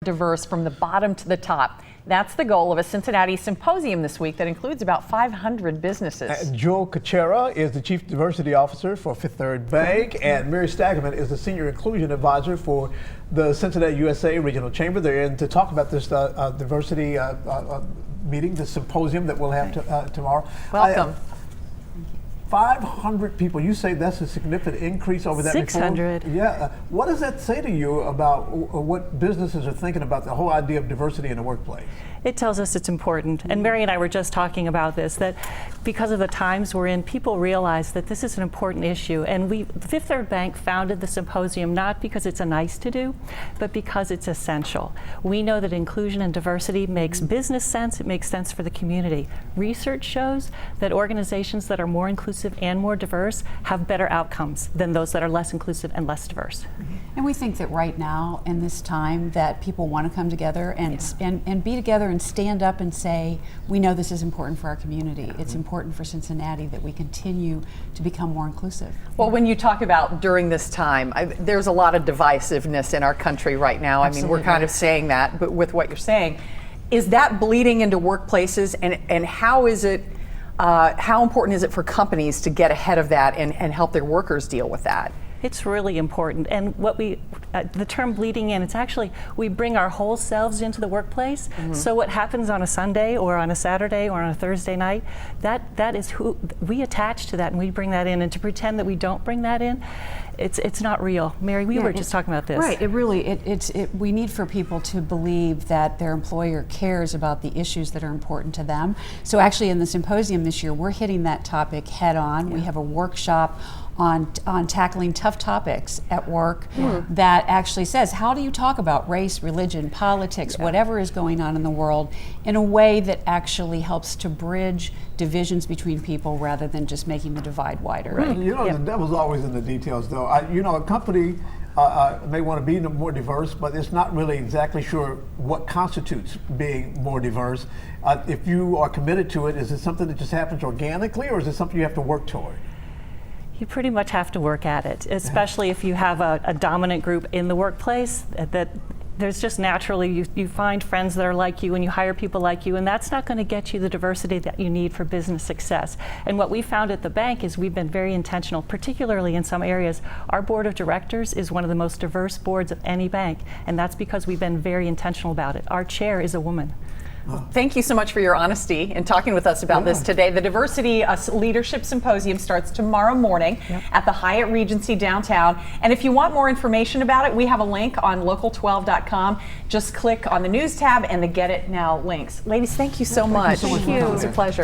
Diverse from the bottom to the top. That's the goal of a Cincinnati Symposium this week that includes about 500 businesses. Jule Kucera is the Chief Diversity Officer for Fifth Third Bank, and Mary Stagaman is the Senior Inclusion Advisor for the Cincinnati USA Regional Chamber. They're in to talk about this diversity meeting, the symposium that we'll have tomorrow. Welcome. 500 people. You say that's a significant increase over that 600. before? Yeah. What does that say to you about what businesses are thinking about the whole idea of diversity in the workplace? It tells us it's important. And Mary and I were just talking about this, that because of the times we're in, people realize that this is an important issue. And Fifth Third Bank founded the symposium not because it's a nice to do, but because it's essential. We know that inclusion and diversity makes business sense, it makes sense for the community. Research shows that organizations that are more inclusive and more diverse have better outcomes than those that are less inclusive and less diverse. And we think that right now, in this time, that people want to come together and be together and stand up and say, we know this is important for our community. It's important for Cincinnati that we continue to become more inclusive. Well, when you talk about during this time, there's a lot of divisiveness in our country right now. Absolutely. I mean, we're kind of saying that, but with what you're saying, is that bleeding into workplaces, and how is it, how important is it for companies to get ahead of that and help their workers deal with that? It's really important. And what the term bleeding in, it's actually, we bring our whole selves into the workplace. So what happens on a Sunday or on a Saturday or on a Thursday night, that is who we attach to that, and we bring that in. And to pretend that we don't bring that in, it's not real. Mary, we were just talking about this. Right, we need for people to believe that their employer cares about the issues that are important to them. So actually in the symposium this year, we're hitting that topic head on. We have a workshop on tackling tough topics at work that actually says, how do you talk about race, religion, politics, whatever is going on in the world, in a way that actually helps to bridge divisions between people rather than just making the divide wider. Right. You know, the devil's always in the details, though. You know, a company may want to be more diverse, but it's not really exactly sure what constitutes being more diverse. If you are committed to it, is it something that just happens organically, or is it something you have to work toward? You pretty much have to work at it, especially if you have a dominant group in the workplace. That there's just naturally, you find friends that are like you and you hire people like you, and that's not going to get you the diversity that you need for business success. And what we found at the bank is we've been very intentional, particularly in some areas. Our board of directors is one of the most diverse boards of any bank, and that's because we've been very intentional about it. Our chair is a woman. Thank you so much for your honesty in talking with us about this today. The Diversity Leadership Symposium starts tomorrow morning at the Hyatt Regency downtown. And if you want more information about it, we have a link on local12.com. Just click on the news tab and the Get It Now links. Ladies, thank you so much. Thank you so much. It was a pleasure.